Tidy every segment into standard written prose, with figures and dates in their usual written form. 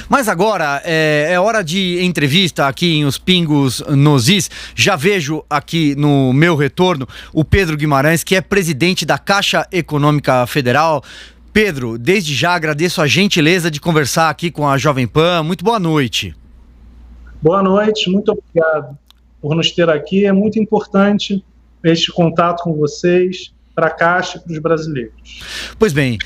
Mas agora é hora de entrevista aqui em Os Pingos nos Is. Já vejo aqui no meu retorno o Pedro Guimarães, que é presidente da Caixa Econômica Federal. Pedro, desde já agradeço a gentileza de conversar aqui com a Jovem Pan. Muito boa noite. Boa noite, muito obrigado por nos ter aqui. É muito importante este contato com vocês, para a Caixa e para os brasileiros. Pois bem,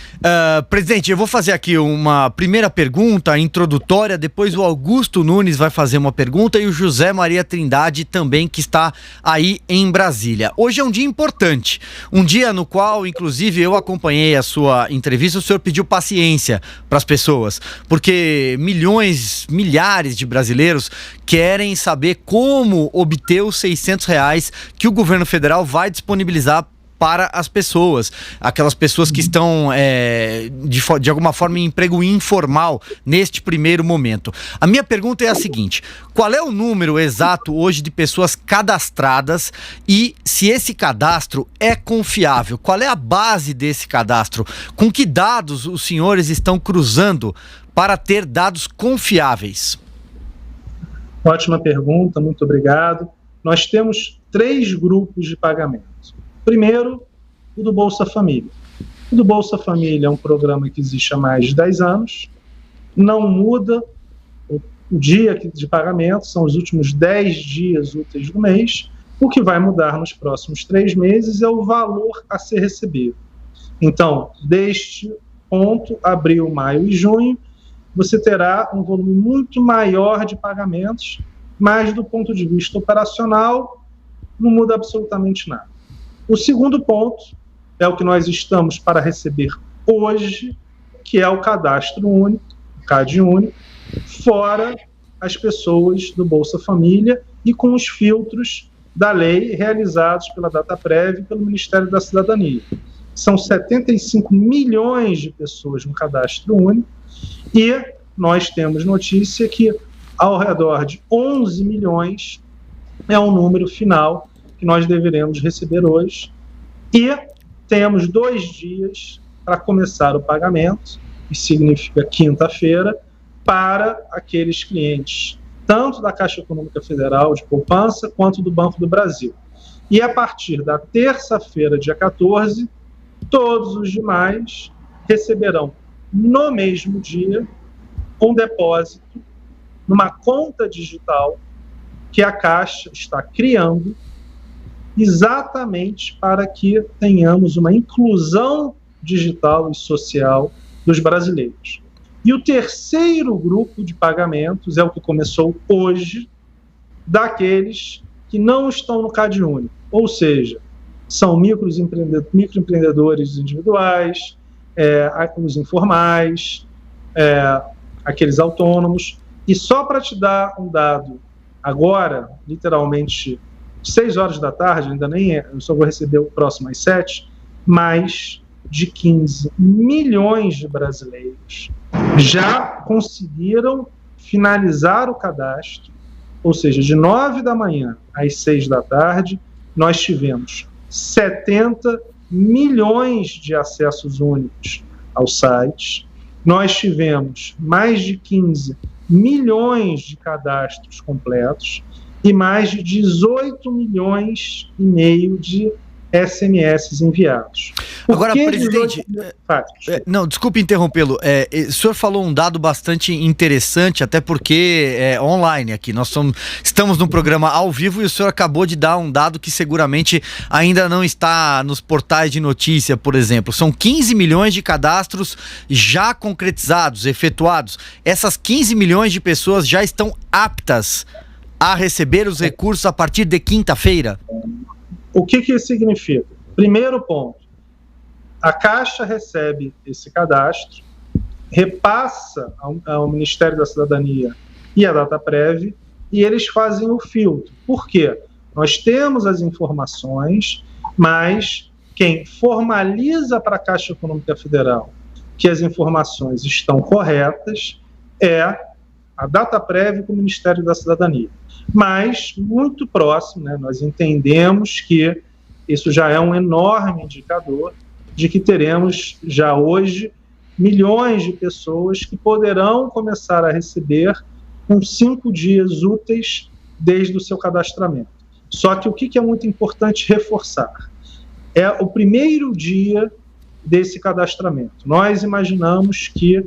presidente, eu vou fazer aqui uma primeira pergunta introdutória, depois o Augusto Nunes vai fazer uma pergunta e o José Maria Trindade também, que está aí em Brasília. Hoje é um dia importante, um dia no qual, inclusive, eu acompanhei a sua entrevista, o senhor pediu paciência para as pessoas, porque milhares de brasileiros querem saber como obter os R$600 que o governo federal vai disponibilizar para as pessoas, aquelas pessoas que estão de alguma forma em emprego informal neste primeiro momento. A minha pergunta é a seguinte: qual é o número exato hoje de pessoas cadastradas e se esse cadastro é confiável? Qual é a base desse cadastro? Com que dados os senhores estão cruzando para ter dados confiáveis? Ótima pergunta, muito obrigado. Nós temos 3 grupos de pagamento. Primeiro, o do Bolsa Família. O do Bolsa Família é um programa que existe há mais de 10 anos, não muda o dia de pagamento, são os últimos 10 dias úteis do mês. O que vai mudar nos próximos 3 meses é o valor a ser recebido. Então, deste ponto, abril, maio e junho, você terá um volume muito maior de pagamentos, mas do ponto de vista operacional, não muda absolutamente nada. O segundo ponto é o que nós estamos para receber hoje, que é o cadastro único, o CAD único, fora as pessoas do Bolsa Família e com os filtros da lei realizados pela Dataprev e pelo Ministério da Cidadania. São 75 milhões de pessoas no cadastro único e nós temos notícia que ao redor de 11 milhões é o número final que nós deveremos receber hoje, e temos 2 dias para começar o pagamento, que significa quinta-feira, para aqueles clientes, tanto da Caixa Econômica Federal de poupança, quanto do Banco do Brasil. E a partir da terça-feira, dia 14, todos os demais receberão no mesmo dia um depósito numa conta digital que a Caixa está criando exatamente para que tenhamos uma inclusão digital e social dos brasileiros. E o terceiro grupo de pagamentos é o que começou hoje, daqueles que não estão no CAD único, ou seja, são microempreendedores individuais, os informais, aqueles autônomos. E só para te dar um dado, agora, literalmente, 6 horas da tarde, ainda nem eu só vou receber o próximo às 7, mais de 15 milhões de brasileiros já conseguiram finalizar o cadastro, ou seja, de 9 da manhã às 6 da tarde, nós tivemos 70 milhões de acessos únicos ao site, nós tivemos mais de 15 milhões de cadastros completos, e mais de 18 milhões e meio de SMS enviados. Agora, presidente, não, desculpe interrompê-lo, o senhor falou um dado bastante interessante, até porque é online aqui, nós estamos num programa ao vivo e o senhor acabou de dar um dado que seguramente ainda não está nos portais de notícia, por exemplo. São 15 milhões de cadastros já concretizados, efetuados. Essas 15 milhões de pessoas já estão aptas a receber os recursos a partir de quinta-feira? O que isso significa? Primeiro ponto, a Caixa recebe esse cadastro, repassa ao Ministério da Cidadania e à Dataprev, e eles fazem o filtro. Por quê? Nós temos as informações, mas quem formaliza para a Caixa Econômica Federal que as informações estão corretas é a Dataprev com o Ministério da Cidadania. Mas, muito próximo, nós entendemos que isso já é um enorme indicador de que teremos já hoje milhões de pessoas que poderão começar a receber com 5 dias úteis desde o seu cadastramento. Só que o que é muito importante reforçar? É o primeiro dia desse cadastramento. Nós imaginamos que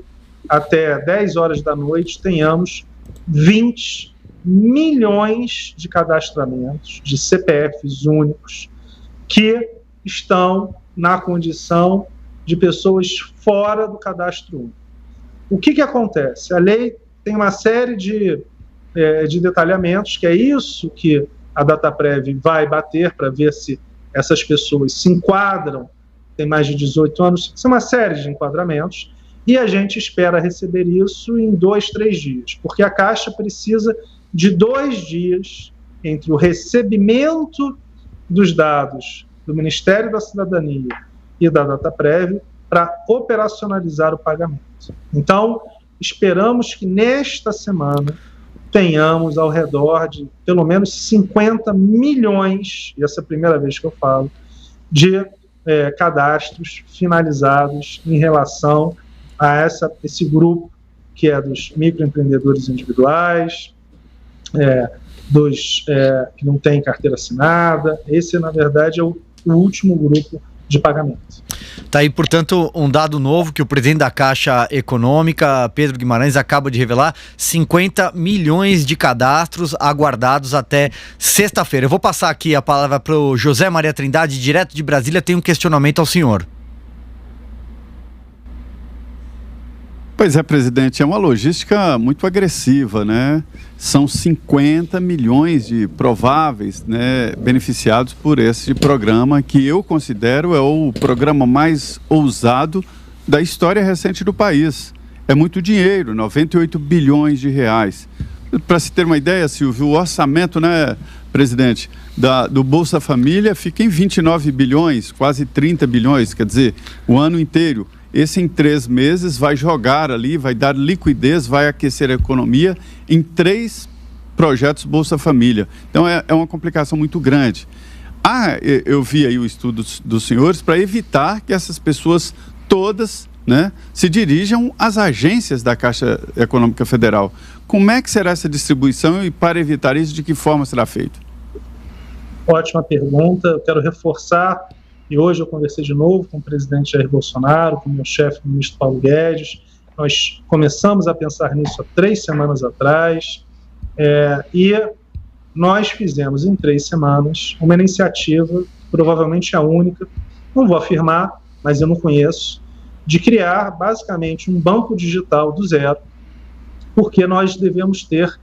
até 10 horas da noite tenhamos 20 milhões de cadastramentos de CPFs únicos que estão na condição de pessoas fora do cadastro único. O que acontece? A lei tem uma série de detalhamentos, que é isso que a Dataprev vai bater para ver se essas pessoas se enquadram, tem mais de 18 anos, são uma série de enquadramentos, e a gente espera receber isso em 2, 3 dias, porque a Caixa precisa de 2 dias entre o recebimento dos dados do Ministério da Cidadania e da Dataprev para operacionalizar o pagamento. Então, esperamos que nesta semana tenhamos ao redor de pelo menos 50 milhões, e essa é a primeira vez que eu falo, de cadastros finalizados em relação a esse grupo que é dos microempreendedores individuais, dos que não têm carteira assinada. Esse, na verdade, é o último grupo de pagamento. Tá aí, portanto, um dado novo que o presidente da Caixa Econômica, Pedro Guimarães, acaba de revelar: 50 milhões de cadastros aguardados até sexta-feira. Eu vou passar aqui a palavra para o José Maria Trindade, direto de Brasília. Tem um questionamento ao senhor. Pois é, presidente, é uma logística muito agressiva, né? São 50 milhões de prováveis, né, beneficiados por esse programa, que eu considero é o programa mais ousado da história recente do país. É muito dinheiro, 98 bilhões de reais. Para se ter uma ideia, Silvio, o orçamento, né, presidente, do Bolsa Família fica em 29 bilhões, quase 30 bilhões, quer dizer, o ano inteiro. Esse em 3 meses vai jogar ali, vai dar liquidez, vai aquecer a economia em 3 projetos Bolsa Família. Então é uma complicação muito grande. Eu vi aí o estudo dos senhores para evitar que essas pessoas todas, né, se dirijam às agências da Caixa Econômica Federal. Como é que será essa distribuição e, para evitar isso, de que forma será feito? Ótima pergunta. Eu quero reforçar. E hoje eu conversei de novo com o presidente Jair Bolsonaro, com o meu chefe, o ministro Paulo Guedes. Nós começamos a pensar nisso há 3 semanas atrás, e nós fizemos em 3 semanas uma iniciativa, provavelmente a única, não vou afirmar, mas eu não conheço, de criar basicamente um banco digital do zero, porque nós devemos ter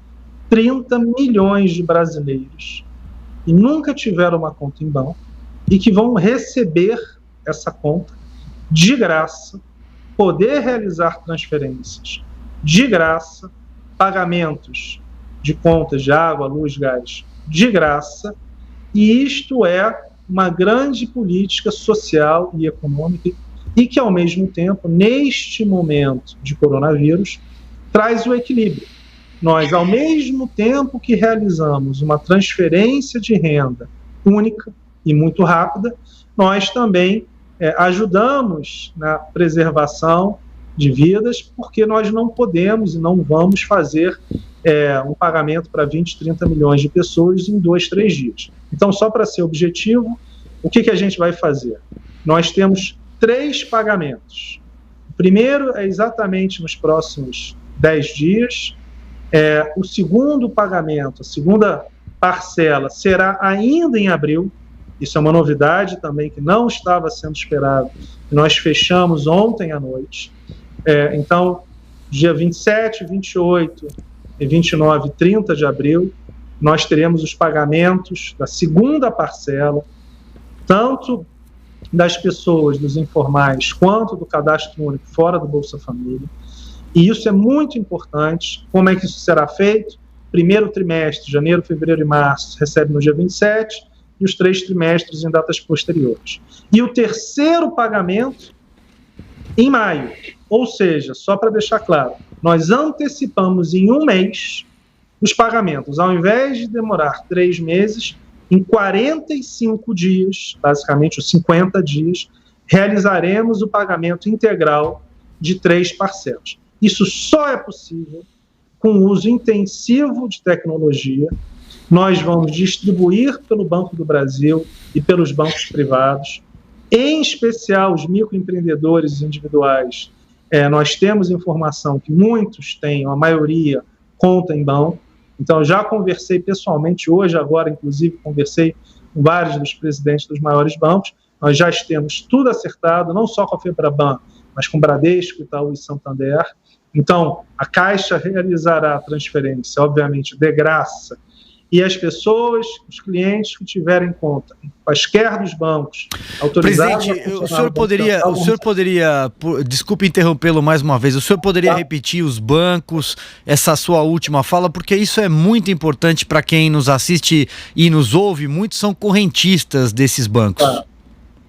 30 milhões de brasileiros que nunca tiveram uma conta em banco, e que vão receber essa conta de graça, poder realizar transferências de graça, pagamentos de contas de água, luz, gás de graça, e isto é uma grande política social e econômica e que, ao mesmo tempo, neste momento de coronavírus, traz o equilíbrio. Nós, ao mesmo tempo que realizamos uma transferência de renda única e muito rápida, nós também ajudamos na preservação de vidas, porque nós não podemos e não vamos fazer um pagamento para 20, 30 milhões de pessoas em 2, 3 dias. Então, só para ser objetivo, o que a gente vai fazer? Nós temos 3 pagamentos. O primeiro é exatamente nos próximos 10 dias. O segundo pagamento, a segunda parcela, será ainda em abril. Isso é uma novidade também que não estava sendo esperado. Nós fechamos ontem à noite. Então, dia 27, 28, 29 e 30 de abril, nós teremos os pagamentos da segunda parcela, tanto das pessoas, dos informais, quanto do cadastro único fora do Bolsa Família. E isso é muito importante. Como é que isso será feito? Primeiro trimestre, janeiro, fevereiro e março, recebe no dia 27, e os 3 trimestres em datas posteriores. E o terceiro pagamento em maio. Ou seja, só para deixar claro, nós antecipamos em 1 mês os pagamentos. Ao invés de demorar 3 meses, em 45 dias, basicamente os 50 dias, realizaremos o pagamento integral de 3 parcelas. Isso só é possível com o uso intensivo de tecnologia. Nós vamos distribuir pelo Banco do Brasil e pelos bancos privados, em especial os microempreendedores individuais. Nós temos informação que muitos têm, a maioria, conta em banco. Então, eu já conversei pessoalmente hoje, agora, inclusive, conversei com vários dos presidentes dos maiores bancos. Nós já temos tudo acertado, não só com a FEBRABAN, mas com Bradesco, Itaú e Santander. Então, a Caixa realizará a transferência, obviamente, de graça, e as pessoas, os clientes que tiverem conta, quaisquer dos bancos autorizados... Presidente, o senhor poderia, desculpe interrompê-lo mais uma vez, o senhor poderia repetir os bancos, essa sua última fala, porque isso é muito importante para quem nos assiste e nos ouve, muitos são correntistas desses bancos.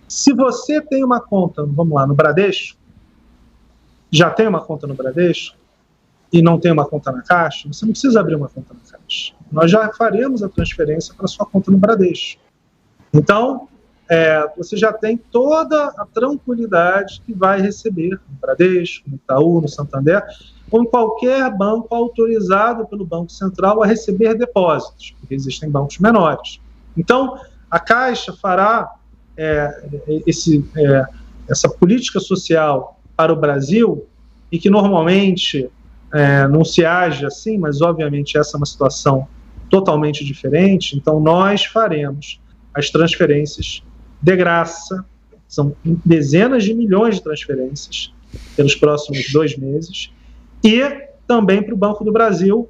Se você tem uma conta, vamos lá, no Bradesco, já tem uma conta no Bradesco e não tem uma conta na Caixa, você não precisa abrir uma conta na Caixa. Nós já faremos a transferência para sua conta no Bradesco. Então, você já tem toda a tranquilidade que vai receber no Bradesco, no Itaú, no Santander, ou em qualquer banco autorizado pelo Banco Central a receber depósitos, porque existem bancos menores. Então, a Caixa fará essa política social para o Brasil, e que normalmente não se age assim, mas obviamente essa é uma situação totalmente diferente. Então nós faremos as transferências de graça, são dezenas de milhões de transferências pelos próximos 2 meses, e também para o Banco do Brasil,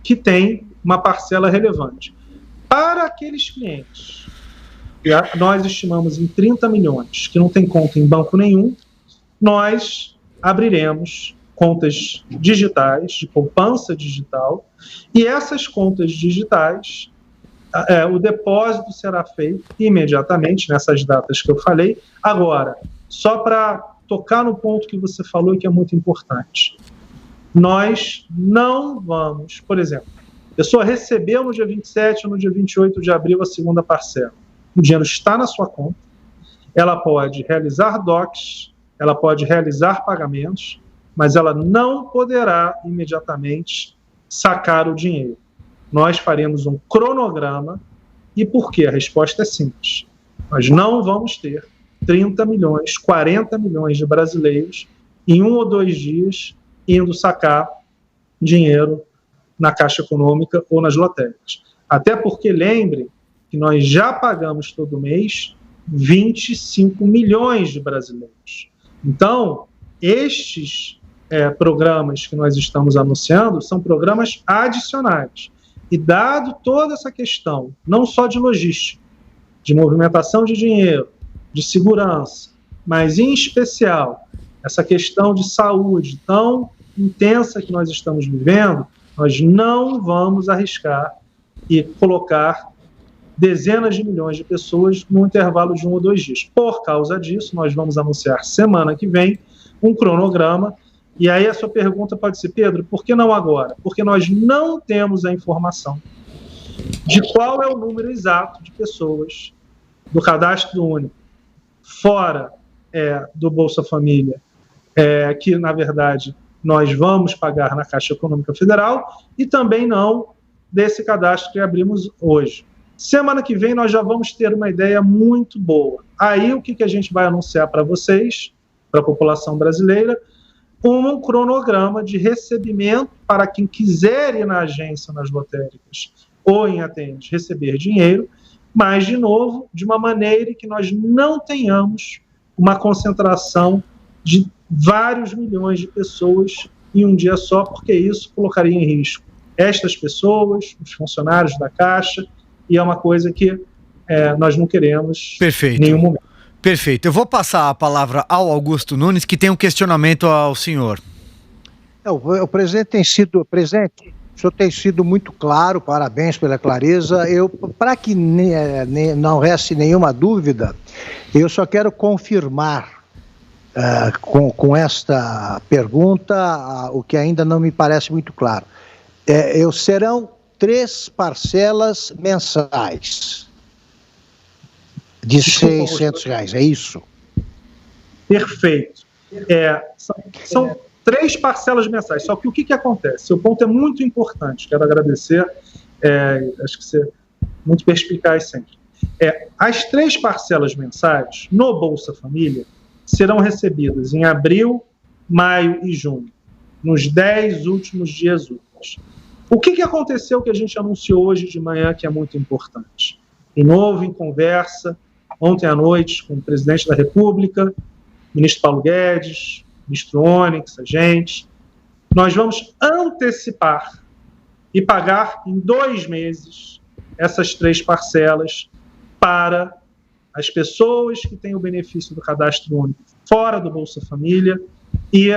que tem uma parcela relevante. Para aqueles clientes, nós estimamos em 30 milhões, que não tem conta em banco nenhum, nós abriremos contas digitais, de poupança digital, e essas contas digitais, o depósito será feito imediatamente, nessas datas que eu falei. Agora, só para tocar no ponto que você falou e que é muito importante, nós não vamos, por exemplo, a pessoa recebeu no dia 27 ou no dia 28 de abril a segunda parcela, o dinheiro está na sua conta, ela pode realizar DOCs, ela pode realizar pagamentos, mas ela não poderá imediatamente sacar o dinheiro. Nós faremos um cronograma. E por quê? A resposta é simples. Nós não vamos ter 30 milhões, 40 milhões de brasileiros em 1 ou 2 dias indo sacar dinheiro na Caixa Econômica ou nas lotéricas. Até porque, lembrem que nós já pagamos todo mês 25 milhões de brasileiros. Então, estes programas que nós estamos anunciando são programas adicionais. E dado toda essa questão, não só de logística, de movimentação de dinheiro, de segurança, mas em especial essa questão de saúde tão intensa que nós estamos vivendo, nós não vamos arriscar e colocar dezenas de milhões de pessoas num intervalo de 1 ou 2 dias. Por causa disso, nós vamos anunciar semana que vem um cronograma. E aí a sua pergunta pode ser: Pedro, por que não agora? Porque nós não temos a informação de qual é o número exato de pessoas do cadastro único, fora do Bolsa Família, que, na verdade, nós vamos pagar na Caixa Econômica Federal, e também não desse cadastro que abrimos hoje. Semana que vem nós já vamos ter uma ideia muito boa. Aí o que a gente vai anunciar para vocês, para a população brasileira, um cronograma de recebimento para quem quiser ir na agência, nas lotéricas ou em Atende, receber dinheiro, mas, de novo, de uma maneira que nós não tenhamos uma concentração de vários milhões de pessoas em um dia só, porque isso colocaria em risco estas pessoas, os funcionários da Caixa, e é uma coisa que nós não queremos em nenhum momento. Perfeito. Eu vou passar a palavra ao Augusto Nunes, que tem um questionamento ao senhor. O presidente o senhor tem sido muito claro, parabéns pela clareza. Para que não reste nenhuma dúvida, eu só quero confirmar com esta pergunta o que ainda não me parece muito claro. Serão 3 parcelas mensais de R$600, é isso? Perfeito. São 3 parcelas mensais. Só que o que acontece? Seu ponto é muito importante. Quero agradecer. Acho que você é muito perspicaz sempre. As 3 parcelas mensais no Bolsa Família serão recebidas em abril, maio e junho, nos 10 últimos dias úteis. O que aconteceu que a gente anunciou hoje de manhã que é muito importante? De novo, em conversa, ontem à noite, com o presidente da República, ministro Paulo Guedes, ministro Onyx, a gente, nós vamos antecipar e pagar em 2 meses essas 3 parcelas para as pessoas que têm o benefício do cadastro único fora do Bolsa Família e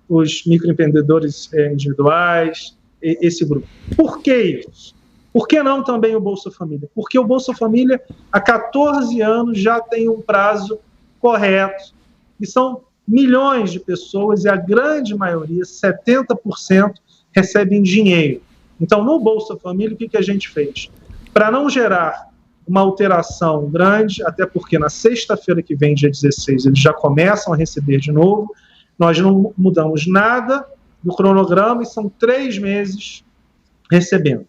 os microempreendedores individuais, esse grupo. Por que isso? Por que não também o Bolsa Família? Porque o Bolsa Família, há 14 anos, já tem um prazo correto, e são milhões de pessoas, e a grande maioria, 70%, recebem dinheiro. Então, no Bolsa Família, o que a gente fez? Para não gerar uma alteração grande, até porque na sexta-feira que vem, dia 16, eles já começam a receber de novo, nós não mudamos nada do cronograma e são 3 meses recebendo.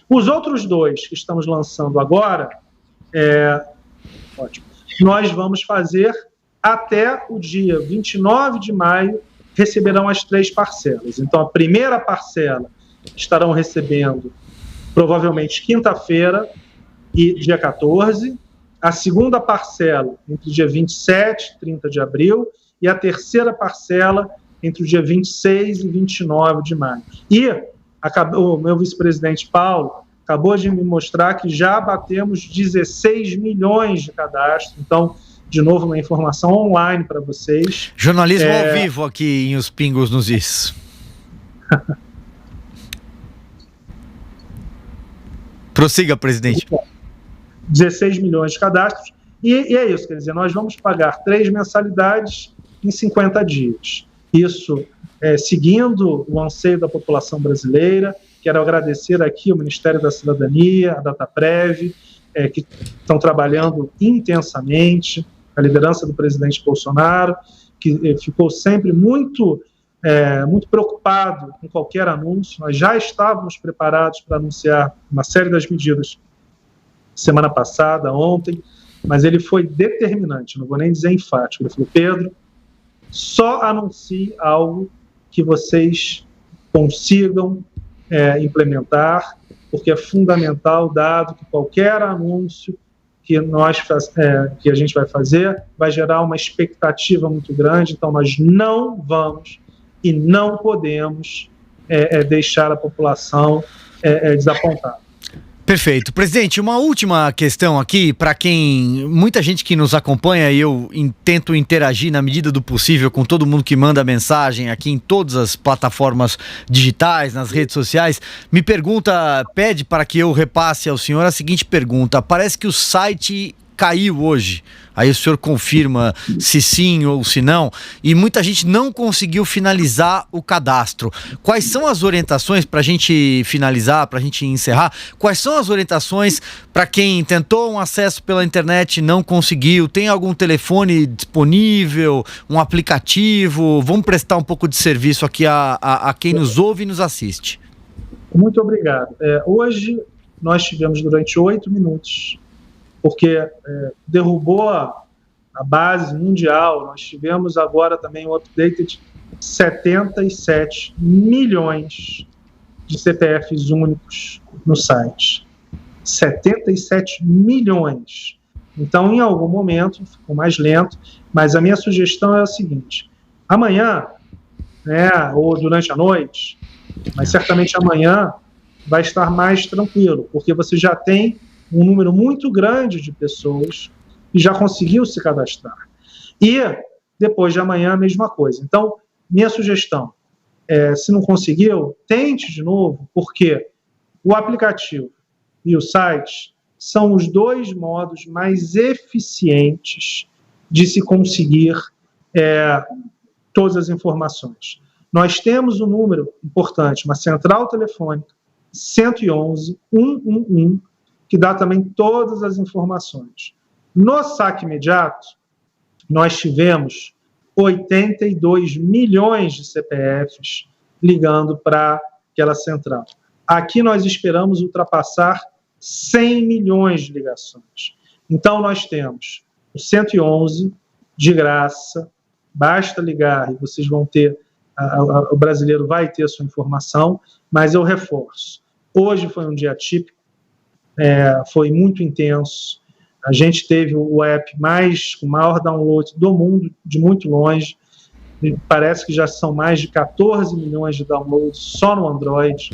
Os outros 2 que estamos lançando agora, nós vamos fazer até o dia 29 de maio, receberão as 3 parcelas. Então, a primeira parcela estarão recebendo provavelmente quinta-feira e dia 14, a segunda parcela entre o dia 27 e 30 de abril, e a terceira parcela entre o dia 26 e 29 de maio. E o meu vice-presidente Paulo acabou de me mostrar que já batemos 16 milhões de cadastros. Então, de novo, uma informação online para vocês. Jornalismo ao vivo aqui em Os Pingos nos Is. Prossiga, presidente. 16 milhões de cadastros. E é isso, quer dizer, nós vamos pagar 3 mensalidades em 50 dias. Isso seguindo o anseio da população brasileira. Quero agradecer aqui ao Ministério da Cidadania, a Dataprev, que estão trabalhando intensamente, a liderança do presidente Bolsonaro, que ficou sempre muito preocupado com qualquer anúncio. Nós já estávamos preparados para anunciar uma série das medidas semana passada, ontem, mas ele foi determinante, não vou nem dizer enfático. Ele falou: Pedro, só anuncie algo que vocês consigam implementar, porque é fundamental, dado que qualquer anúncio que a gente vai fazer vai gerar uma expectativa muito grande. Então, nós não vamos e não podemos deixar a população desapontada. Perfeito. Presidente, uma última questão aqui, para muita gente que nos acompanha, e eu tento interagir na medida do possível com todo mundo que manda mensagem aqui em todas as plataformas digitais, nas redes sociais, pede para que eu repasse ao senhor a seguinte pergunta: parece que o site caiu hoje, aí o senhor confirma se sim ou se não, e muita gente não conseguiu finalizar o cadastro. Quais são as orientações, para a gente finalizar, para a gente encerrar, quais são as orientações para quem tentou um acesso pela internet e não conseguiu? Tem algum telefone disponível, um aplicativo? Vamos prestar um pouco de serviço aqui a quem nos ouve e nos assiste. Muito obrigado. Hoje nós tivemos durante 8 minutos, porque derrubou a base mundial. Nós tivemos agora também um update de 77 milhões de CPFs únicos no site. 77 milhões. Então, em algum momento, ficou mais lento, mas a minha sugestão é a seguinte: amanhã, ou durante a noite, mas certamente amanhã, vai estar mais tranquilo, porque você já tem um número muito grande de pessoas que já conseguiu se cadastrar. E depois de amanhã a mesma coisa. Então, minha sugestão se não conseguiu, tente de novo, porque o aplicativo e o site são os 2 modos mais eficientes de se conseguir todas as informações. Nós temos um número importante, uma central telefônica, 111 111, que dá também todas as informações. No saque imediato, nós tivemos 82 milhões de CPFs ligando para aquela central. Aqui nós esperamos ultrapassar 100 milhões de ligações. Então nós temos o 111 de graça, basta ligar e vocês vão ter, o brasileiro vai ter a sua informação, mas eu reforço. Hoje foi um dia atípico, foi muito intenso. A gente teve o app com maior download do mundo, de muito longe. Parece que já são mais de 14 milhões de downloads só no Android.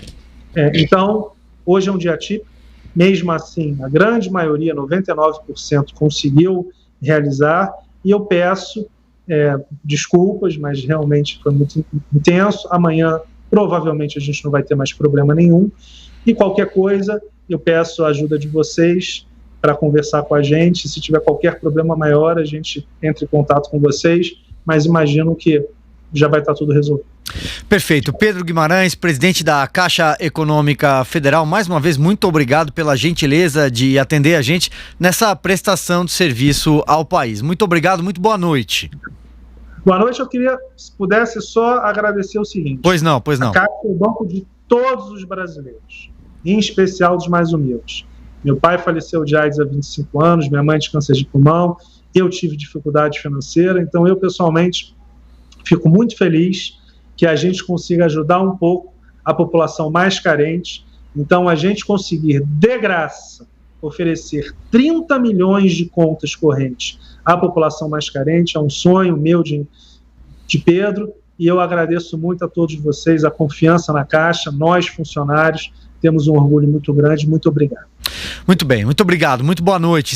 Então, hoje é um dia atípico. Mesmo assim, a grande maioria, 99%, conseguiu realizar. E eu peço desculpas, mas realmente foi muito intenso. Amanhã, provavelmente, a gente não vai ter mais problema nenhum. E qualquer coisa, eu peço a ajuda de vocês para conversar com a gente. Se tiver qualquer problema maior, a gente entra em contato com vocês, mas imagino que já vai estar tudo resolvido. Perfeito. Pedro Guimarães, presidente da Caixa Econômica Federal, mais uma vez, muito obrigado pela gentileza de atender a gente nessa prestação de serviço ao país. Muito obrigado, muito boa noite. Boa noite, eu queria, se pudesse, só agradecer o seguinte. Pois não. A Caixa é o banco de todos os brasileiros, em especial dos mais humildes. Meu pai faleceu de AIDS há 25 anos, minha mãe de câncer de pulmão, eu tive dificuldade financeira, então eu pessoalmente fico muito feliz que a gente consiga ajudar um pouco a população mais carente. Então a gente conseguir, de graça, oferecer 30 milhões de contas correntes à população mais carente é um sonho meu de Pedro, e eu agradeço muito a todos vocês a confiança na Caixa. Nós, funcionários, temos um orgulho muito grande. Muito obrigado. Muito bem, muito obrigado, muito boa noite.